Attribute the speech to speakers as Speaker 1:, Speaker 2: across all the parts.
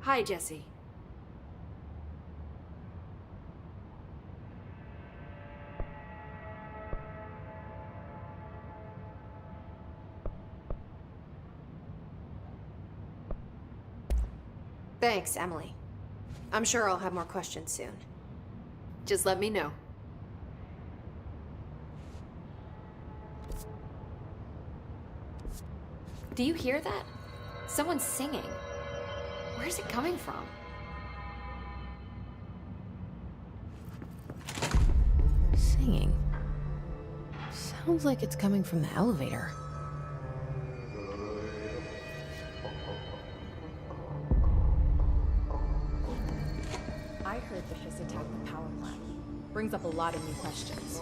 Speaker 1: Hi, Jesse.
Speaker 2: Thanks, Emily. I'm sure I'll have more questions soon.
Speaker 1: Just let me know. Do you hear that? Someone's singing. Where's it coming from?
Speaker 2: Singing? Sounds like it's coming from the elevator.
Speaker 3: I heard the Hiss attacked the power plant. Brings up a lot of new questions.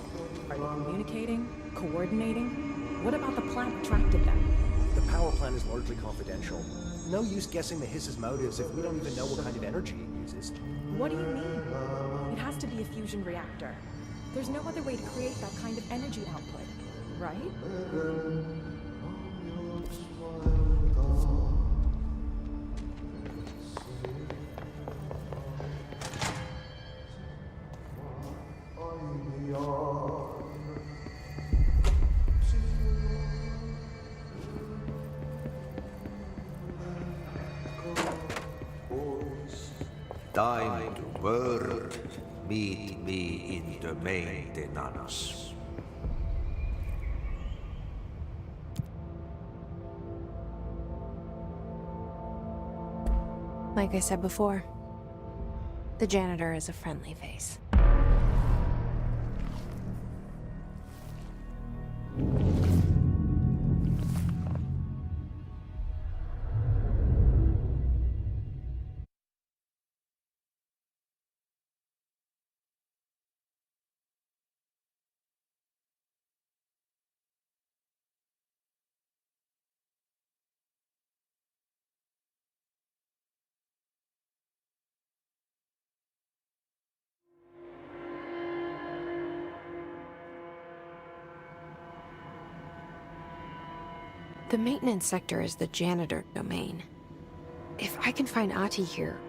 Speaker 3: Are they communicating? Coordinating? What about the plant attracted them?
Speaker 4: The power plant is largely confidential. No use guessing the Hiss's motives if we don't even know what kind of energy it uses.
Speaker 3: What do you mean? It has to be a fusion reactor. There's no other way to create that kind of energy output, right?
Speaker 5: Time to work. Meet me in the maintenance.
Speaker 2: Like I said before, the janitor is a friendly face. The maintenance sector is the janitor domain. If I can find Ati here,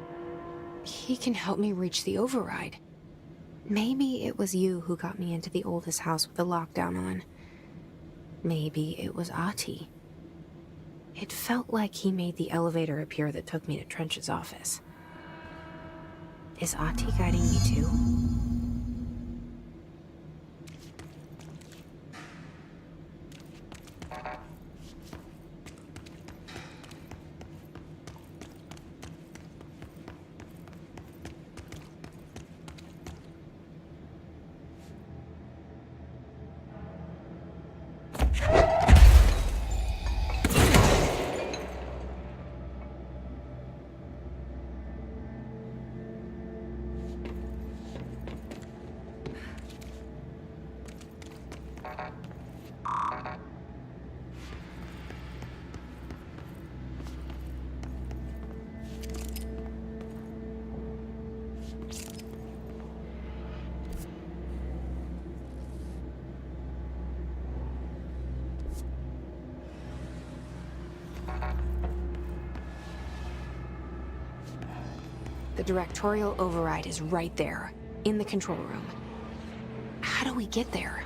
Speaker 2: he can help me reach the override. Maybe it was you who got me into the oldest house with the lockdown on. Maybe it was Ati. It felt like he made the elevator appear that took me to Trench's office. Is Ati guiding me too? The directorial override is right there, in the control room. How do we get there?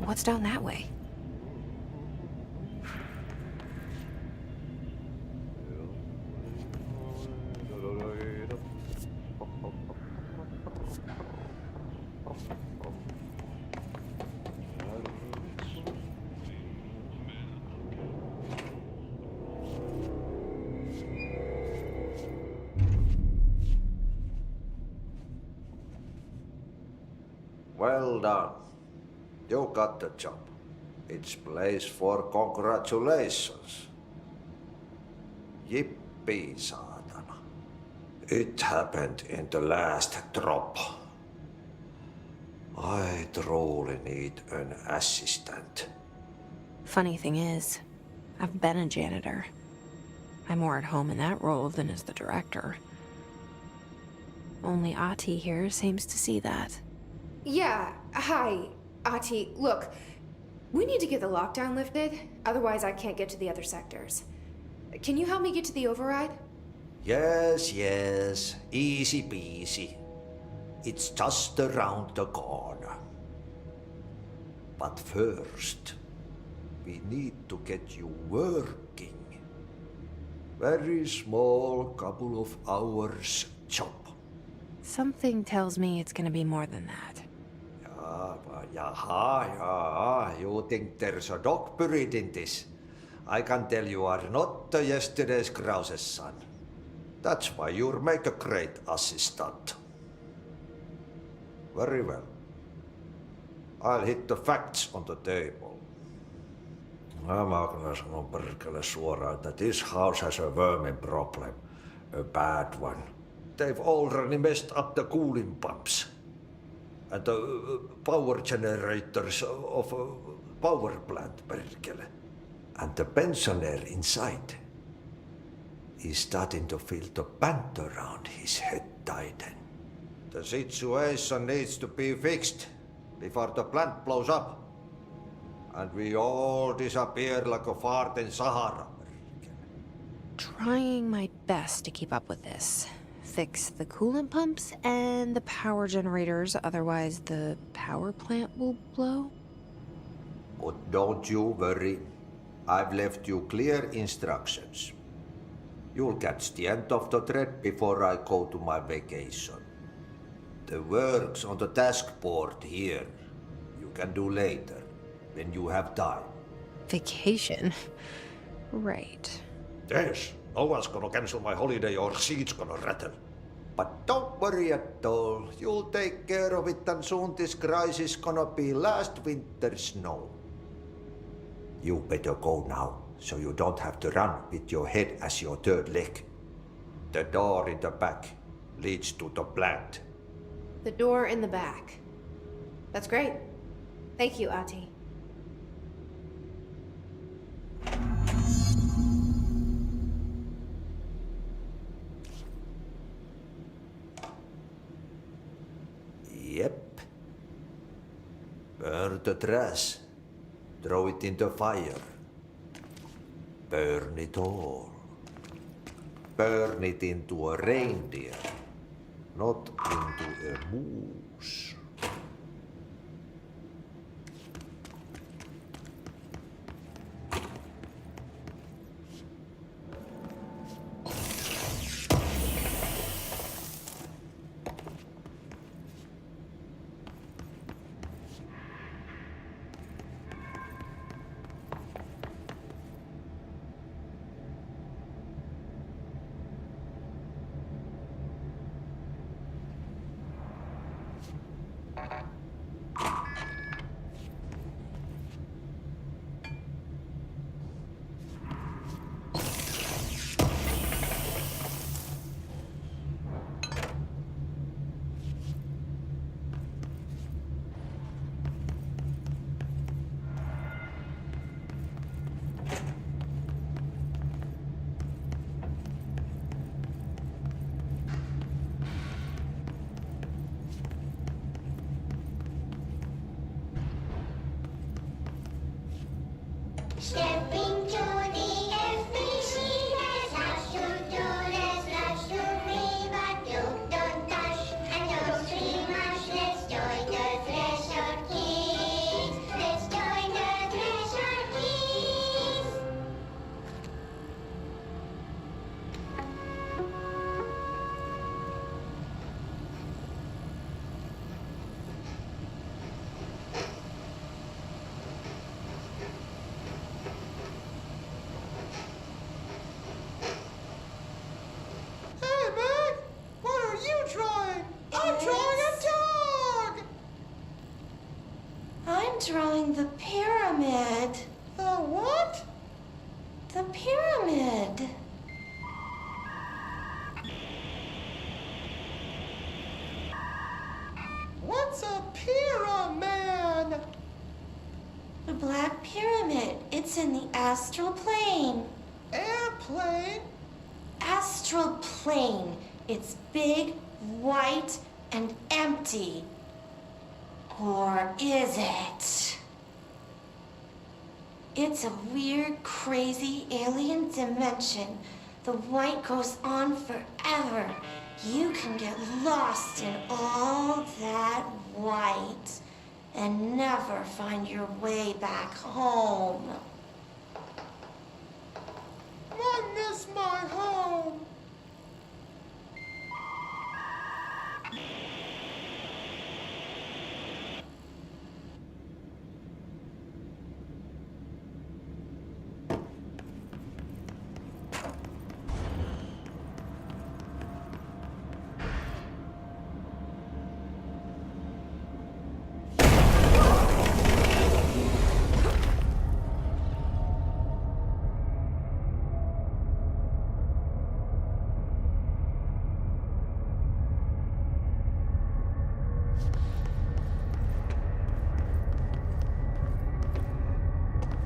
Speaker 2: What's down that way?
Speaker 5: Well done. You got the job. It's place for congratulations. Yippee, saatana. It happened in the last drop. I truly need an assistant.
Speaker 2: Funny thing is, I've been a janitor. I'm more at home in that role than as the director. Only Ati here seems to see that.
Speaker 6: Yeah, hi, Ati. Look, we need to get the lockdown lifted, otherwise I can't get to the other sectors. Can you help me get to the override?
Speaker 5: Yes, yes. Easy peasy. It's just around the corner. But first, we need to get you working. Very small, couple of hours job.
Speaker 2: Something tells me it's gonna be more than that.
Speaker 5: Yaha, you think there's a dog buried in this? I can tell you are not the yesterday's Krause's son. That's why you'll make a great assistant. Very well. I'll hit the facts on the table. Mä kyllä sanon perkele suoraan, että this house has a vermin problem. A bad one. They've already messed up the cooling pumps. And the power generators of a power plant, perkele. And the pensioner inside is starting to feel the band around his head tighten. The situation needs to be fixed before the plant blows up. And we all disappear like a fart in Sahara.
Speaker 2: Trying my best to keep up with this. Fix the coolant pumps and the power generators, otherwise the power plant will blow.
Speaker 5: But don't you worry. I've left you clear instructions. You'll catch the end of the thread before I go to my vacation. The work's on the task board here. You can do later, when you have time.
Speaker 2: Vacation? Right.
Speaker 5: Yes, no one's gonna cancel my holiday or seat's gonna rattle. But don't worry at all. You'll take care of it and soon this crisis gonna be last winter's snow. You better go now, so you don't have to run with your head as your third leg. The door in the back leads to the plant.
Speaker 6: The door in the back. That's great. Thank you, Ati.
Speaker 5: Yep. Burn the trash. Throw it in the fire. Burn it all. Burn it into a reindeer, not into a moose.
Speaker 7: Stepping to the FBC, there's lots to do, there's lots to read, but you don't touch and don't scream much. Let's join the threshold kids. Let's join pyramid.
Speaker 8: What's a pyramid?
Speaker 7: The Black Pyramid. It's in the astral plane.
Speaker 8: Airplane?
Speaker 7: Astral plane. It's big, white, and empty. Or is it? It's a weird, crazy alien dimension. The white goes on forever. You can get lost in all that white and never find your way back home.
Speaker 8: I miss my home.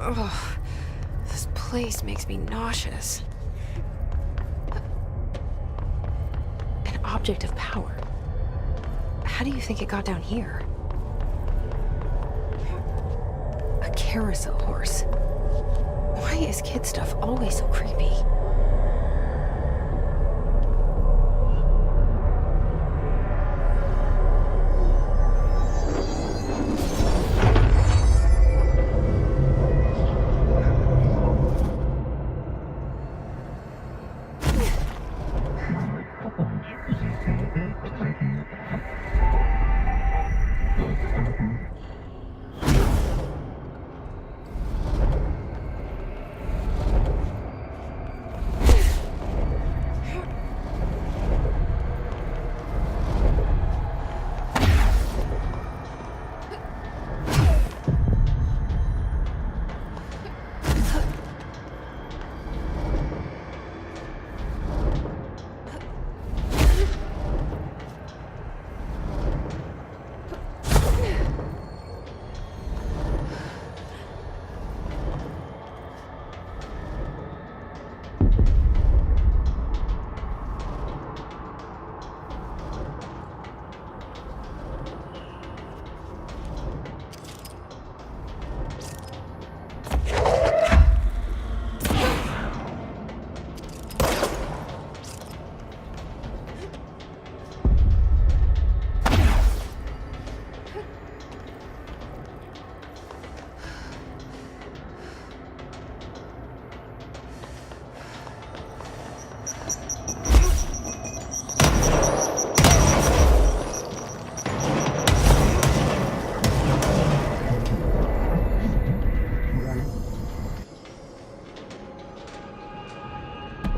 Speaker 2: Ugh, this place makes me nauseous. An object of power. How do you think it got down here? A carousel horse. Why is kid stuff always so creepy?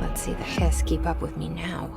Speaker 2: Let's see the hiss keep up with me now.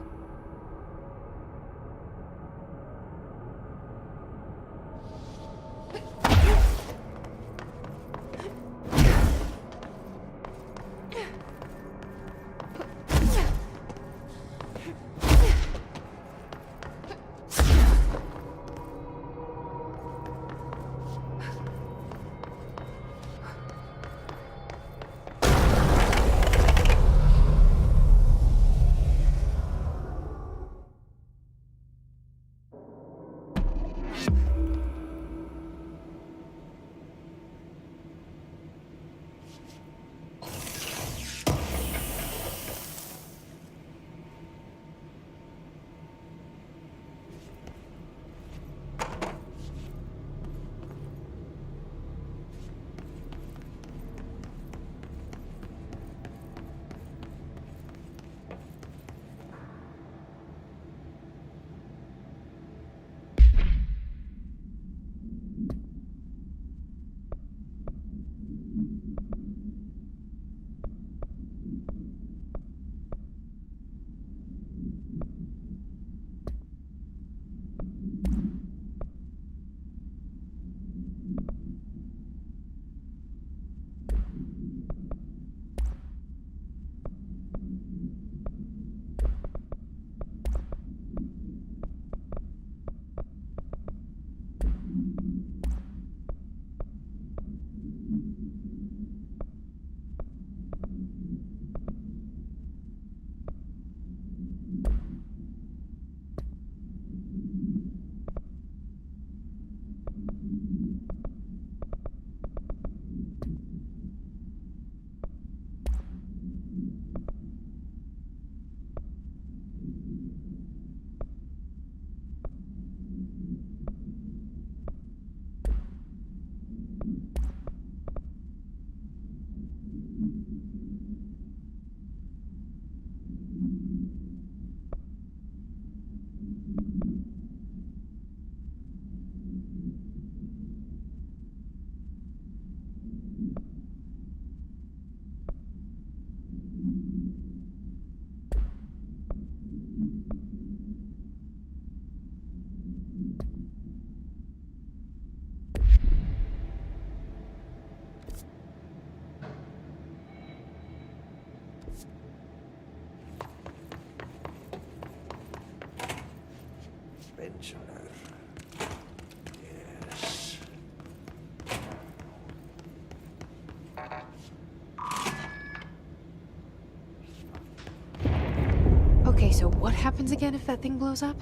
Speaker 2: Okay, so what happens again if that thing blows up?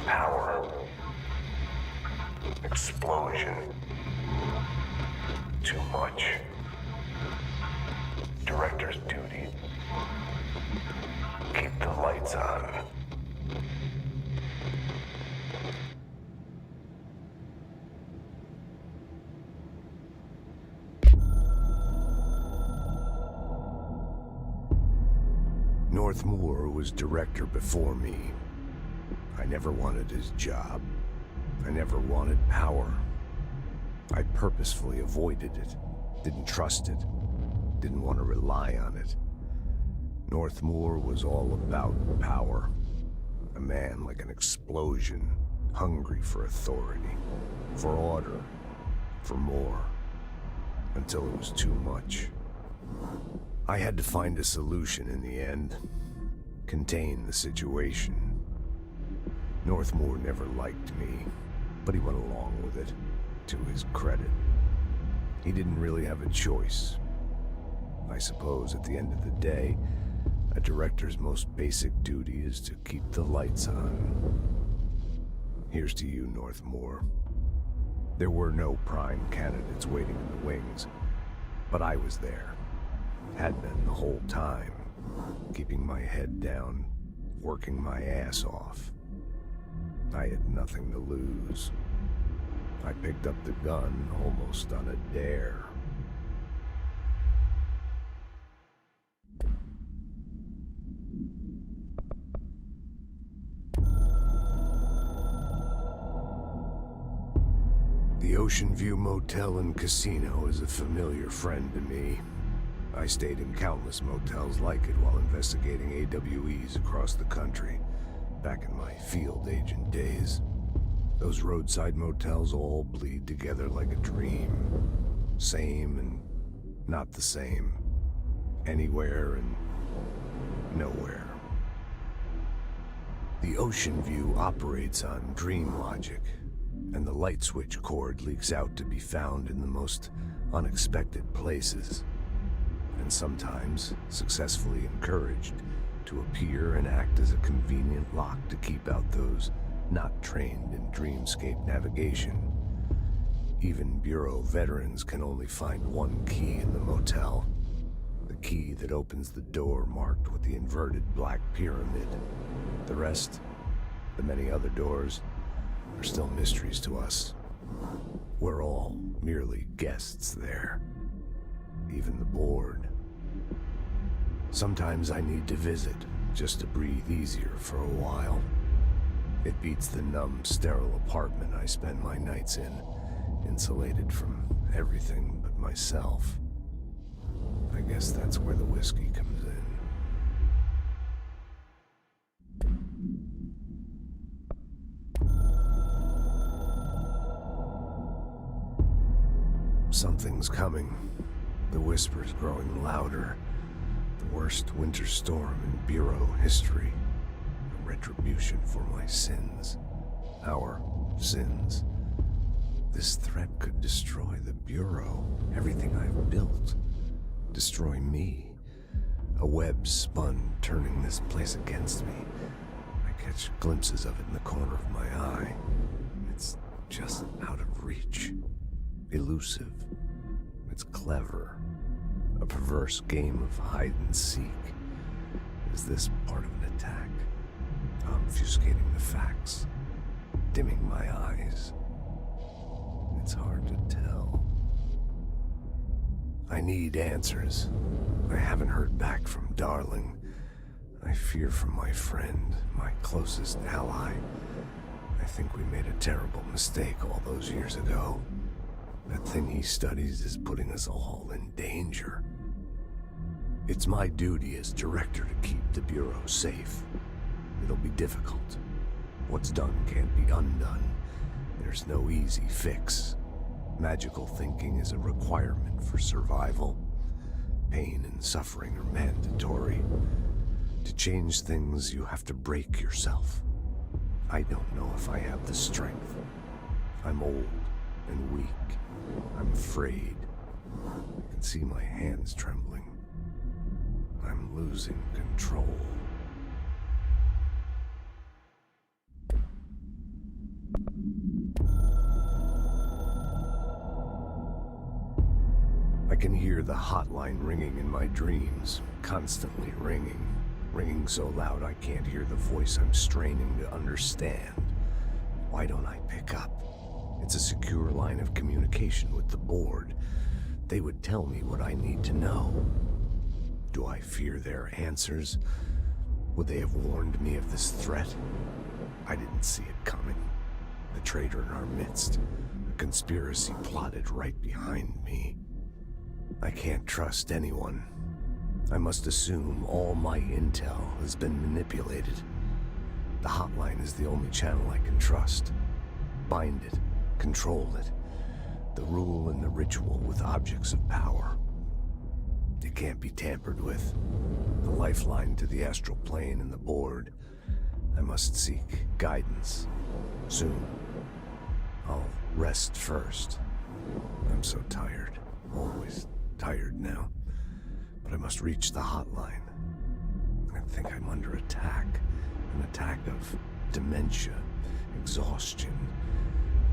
Speaker 9: Power. Explosion. Too much. Director's duty. Keep the lights on.
Speaker 10: Northmoor was director before me. I never wanted his job. I never wanted power. I purposefully avoided it, didn't trust it, didn't want to rely on it. Northmoor was all about power. A man like an explosion, hungry for authority, for order, for more, until it was too much. I had to find a solution in the end, contain the situation. Northmoor never liked me, but he went along with it, to his credit. He didn't really have a choice. I suppose at the end of the day, a director's most basic duty is to keep the lights on. Here's to you, Northmoor. There were no prime candidates waiting in the wings, but I was there. Had been the whole time, keeping my head down, working my ass off. I had nothing to lose. I picked up the gun almost on a dare. The Ocean View Motel and Casino is a familiar friend to me. I stayed in countless motels like it while investigating AWEs across the country, back in my field agent days. Those roadside motels all bleed together like a dream. Same and not the same. Anywhere and nowhere. The Ocean View operates on dream logic, and the light switch cord leaks out to be found in the most unexpected places. And sometimes successfully encouraged to appear and act as a convenient lock to keep out those not trained in dreamscape navigation. Even Bureau veterans can only find one key in the motel. The key that opens the door marked with the inverted black pyramid. The rest, the many other doors, are still mysteries to us. We're all merely guests there. Even the board. Sometimes I need to visit, just to breathe easier for a while. It beats the numb, sterile apartment I spend my nights in, insulated from everything but myself. I guess that's where the whiskey comes in. Something's coming. The whisper's growing louder. The worst winter storm in Bureau history. A retribution for my sins. Our sins. This threat could destroy the Bureau, everything I've built. Destroy me. A web spun, turning this place against me. I catch glimpses of it in the corner of my eye. It's just out of reach. Elusive. It's clever. A perverse game of hide and seek. Is this part of an attack? Obfuscating the facts. Dimming my eyes. It's hard to tell. I need answers. I haven't heard back from Darling. I fear for my friend, my closest ally. I think we made a terrible mistake all those years ago. That thing he studies is putting us all in danger. It's my duty as director to keep the Bureau safe. It'll be difficult. What's done can't be undone. There's no easy fix. Magical thinking is a requirement for survival. Pain and suffering are mandatory. To change things, you have to break yourself. I don't know if I have the strength. I'm old and weak. I'm afraid. I can see my hands trembling. I'm losing control. I can hear the hotline ringing in my dreams, constantly ringing. Ringing so loud I can't hear the voice I'm straining to understand. Why don't I pick up? It's a secure line of communication with the board. They would tell me what I need to know. Do I fear their answers? Would they have warned me of this threat? I didn't see it coming. The traitor in our midst. A conspiracy plotted right behind me. I can't trust anyone. I must assume all my intel has been manipulated. The hotline is the only channel I can trust. Bind it, control it. The rule and the ritual with objects of power. It can't be tampered with. The lifeline to the astral plane and the board. I must seek guidance. Soon. I'll rest first. I'm so tired. Always tired now. But I must reach the hotline. I think I'm under attack. An attack of dementia, exhaustion.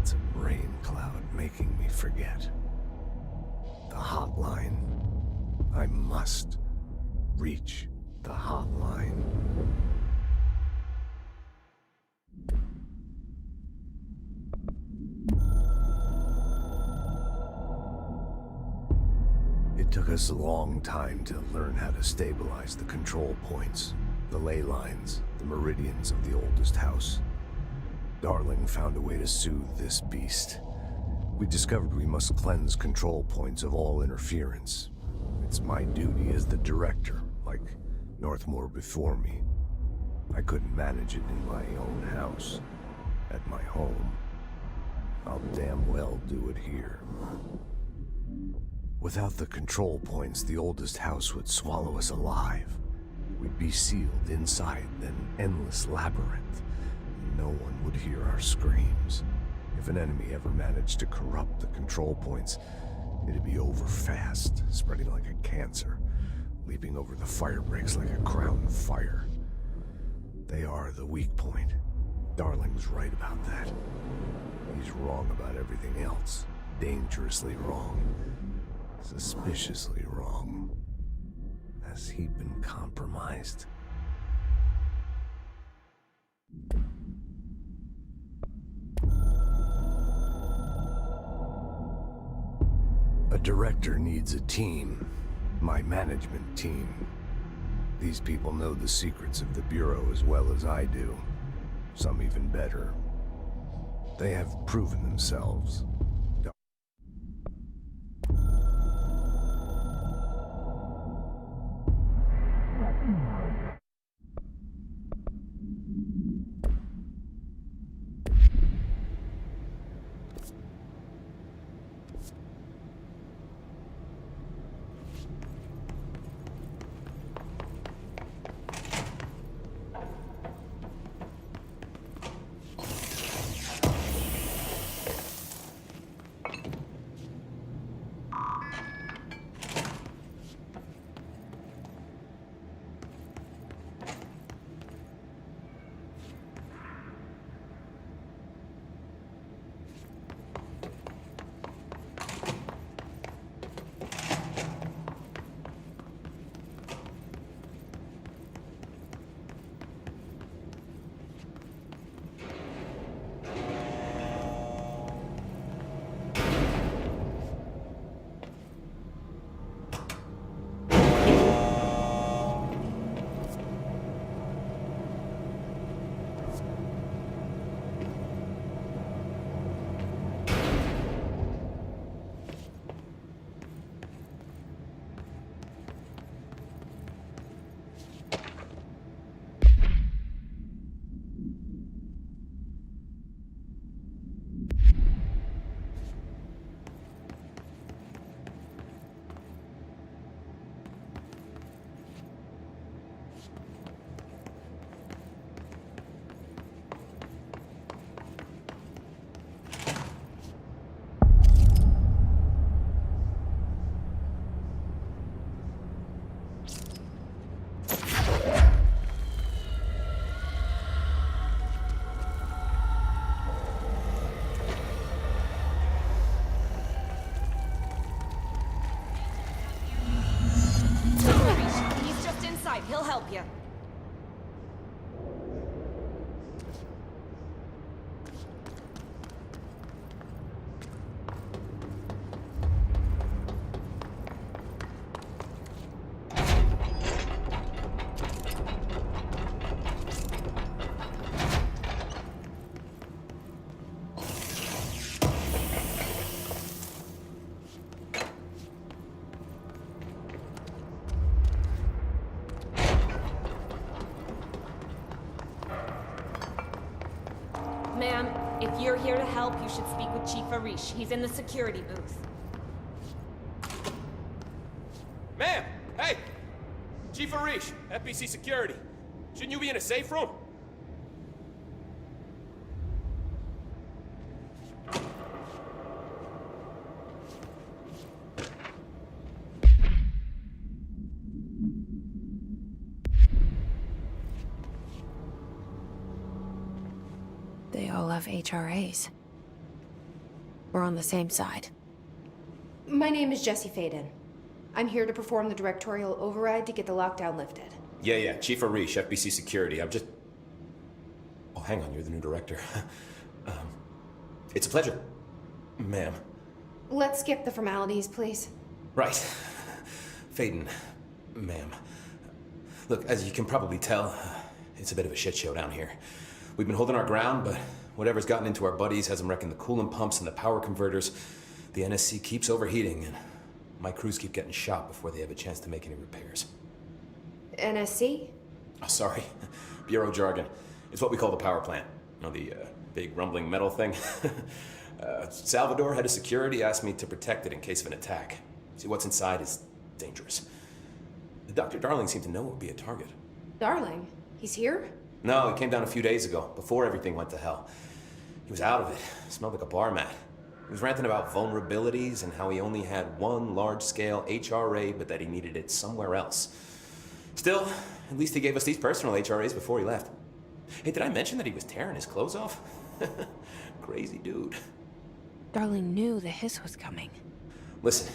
Speaker 10: It's a brain cloud making me forget. The hotline. I must reach the hotline. It took us a long time to learn how to stabilize the control points, the ley lines, the meridians of the oldest house. Darling found a way to soothe this beast. We discovered we must cleanse control points of all interference. It's my duty as the director, like Northmore before me. I couldn't manage it in my own house, at my home. I'll damn well do it here. Without the control points, the oldest house would swallow us alive. We'd be sealed inside an endless labyrinth. No one would hear our screams. If an enemy ever managed to corrupt the control points, it'd be over fast, spreading like a cancer, leaping over the fire breaks like a crown fire. They are the weak point. Darling's right about that. He's wrong about everything else. Dangerously wrong. Suspiciously wrong. Has he been compromised? A director needs a team. My management team. These people know the secrets of the Bureau as well as I do. Some even better. They have proven themselves.
Speaker 11: inside. He'll help you. Ma'am, if you're here to help, you should speak with Chief Arish. He's in the security booth.
Speaker 12: Ma'am! Hey! Chief Arish, FBC Security. Shouldn't you be in a safe room?
Speaker 2: They all have HRAs. We're on the same side.
Speaker 6: My name is Jessie Faden. I'm here to perform the directorial override to get the lockdown lifted.
Speaker 12: Yeah, Chief Arish, FBC Security. I'm just... Oh, hang on, you're the new director. It's a pleasure, ma'am.
Speaker 6: Let's skip the formalities, please.
Speaker 12: Right. Faden, ma'am. Look, as you can probably tell, it's a bit of a shit show down here. We've been holding our ground, but whatever's gotten into our buddies has them wrecking the coolant pumps and the power converters. The NSC keeps overheating, and my crews keep getting shot before they have a chance to make any repairs.
Speaker 6: NSC?
Speaker 12: Oh, sorry. Bureau jargon. It's what we call the power plant. You know, the big rumbling metal thing? Salvador, head of security, asked me to protect it in case of an attack. See, what's inside is dangerous. Dr. Darling seemed to know it would be a target.
Speaker 6: Darling? He's here?
Speaker 12: No, he came down a few days ago, before everything went to hell. He was out of it. Smelled like a bar mat. He was ranting about vulnerabilities and how he only had one large-scale HRA, but that he needed it somewhere else. Still, at least he gave us these personal HRAs before he left. Hey, did I mention that he was tearing his clothes off? Crazy dude.
Speaker 2: Darling knew the hiss was coming.
Speaker 12: Listen,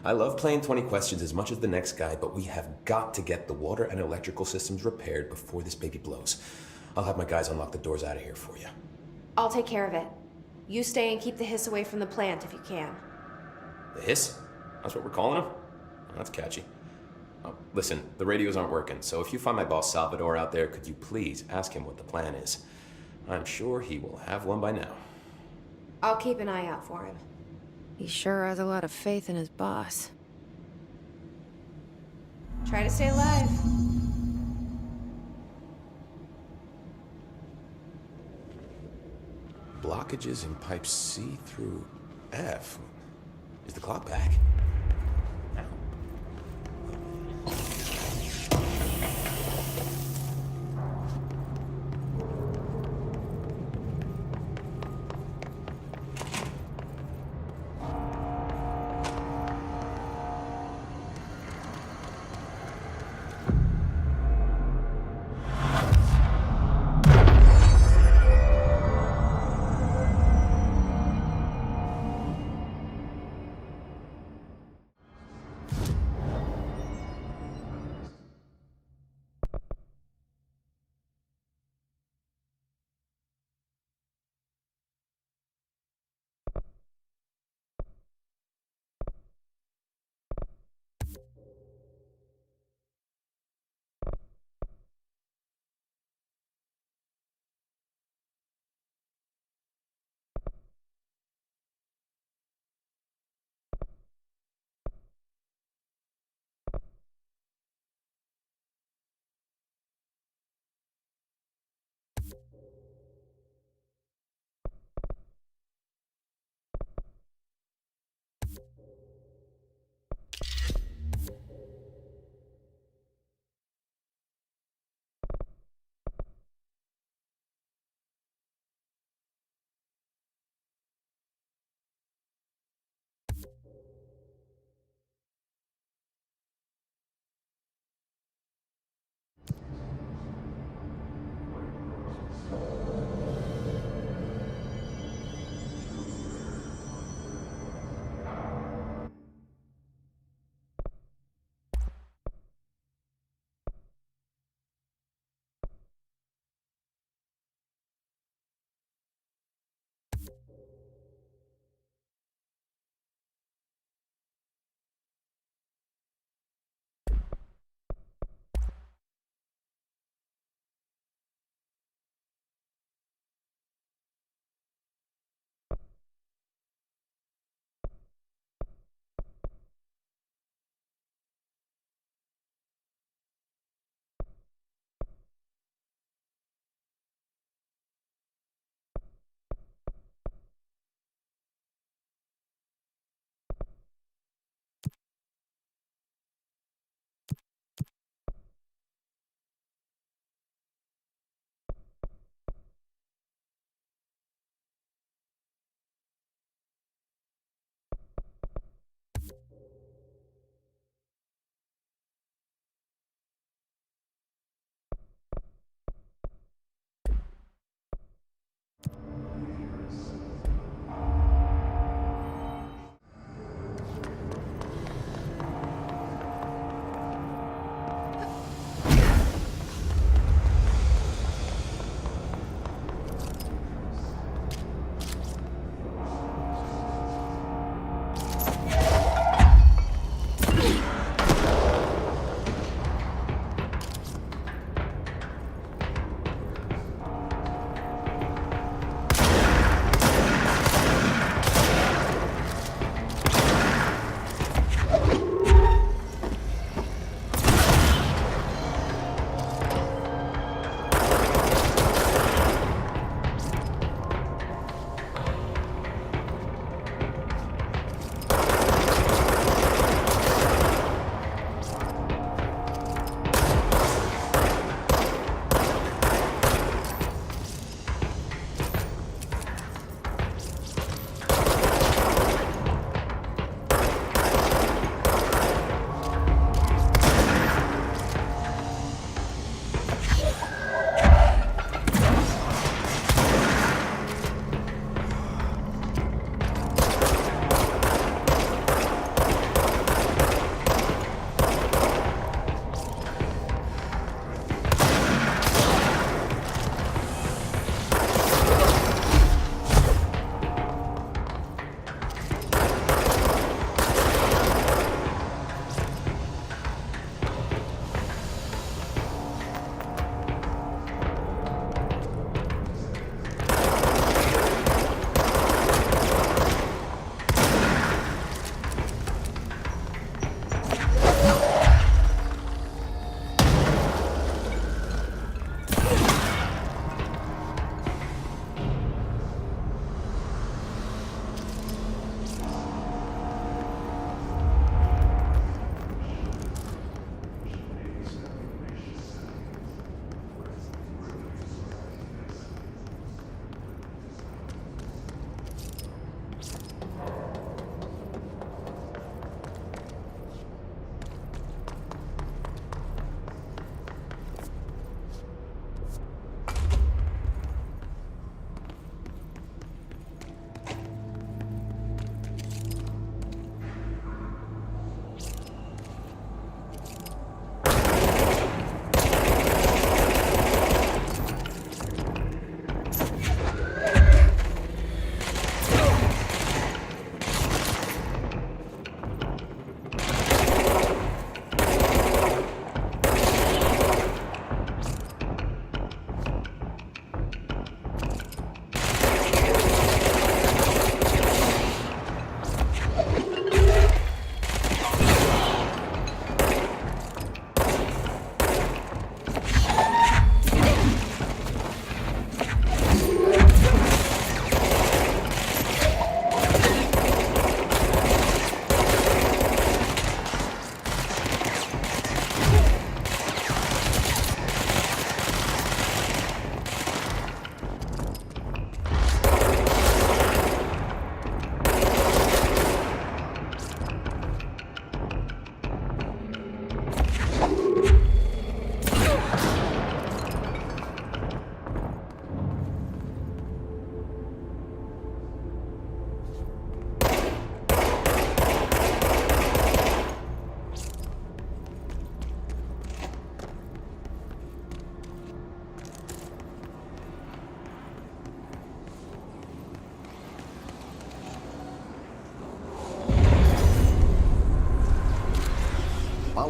Speaker 12: I love playing 20 questions as much as the next guy, but we have got to get the water and electrical systems repaired before this baby blows. I'll have my guys unlock the doors out of here for you.
Speaker 6: I'll take care of it. You stay and keep the hiss away from the plant if you can.
Speaker 12: The hiss? That's what we're calling him? That's catchy. Oh, listen, the radios aren't working, so if you find my boss Salvador out there, could you please ask him what the plan is? I'm sure he will have one by now.
Speaker 6: I'll keep an eye out for him.
Speaker 2: He sure has a lot of faith in his boss.
Speaker 6: Try to stay alive.
Speaker 12: Blockages in pipes C through F. Is the clock back?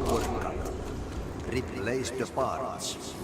Speaker 13: power cut. Replace the parts.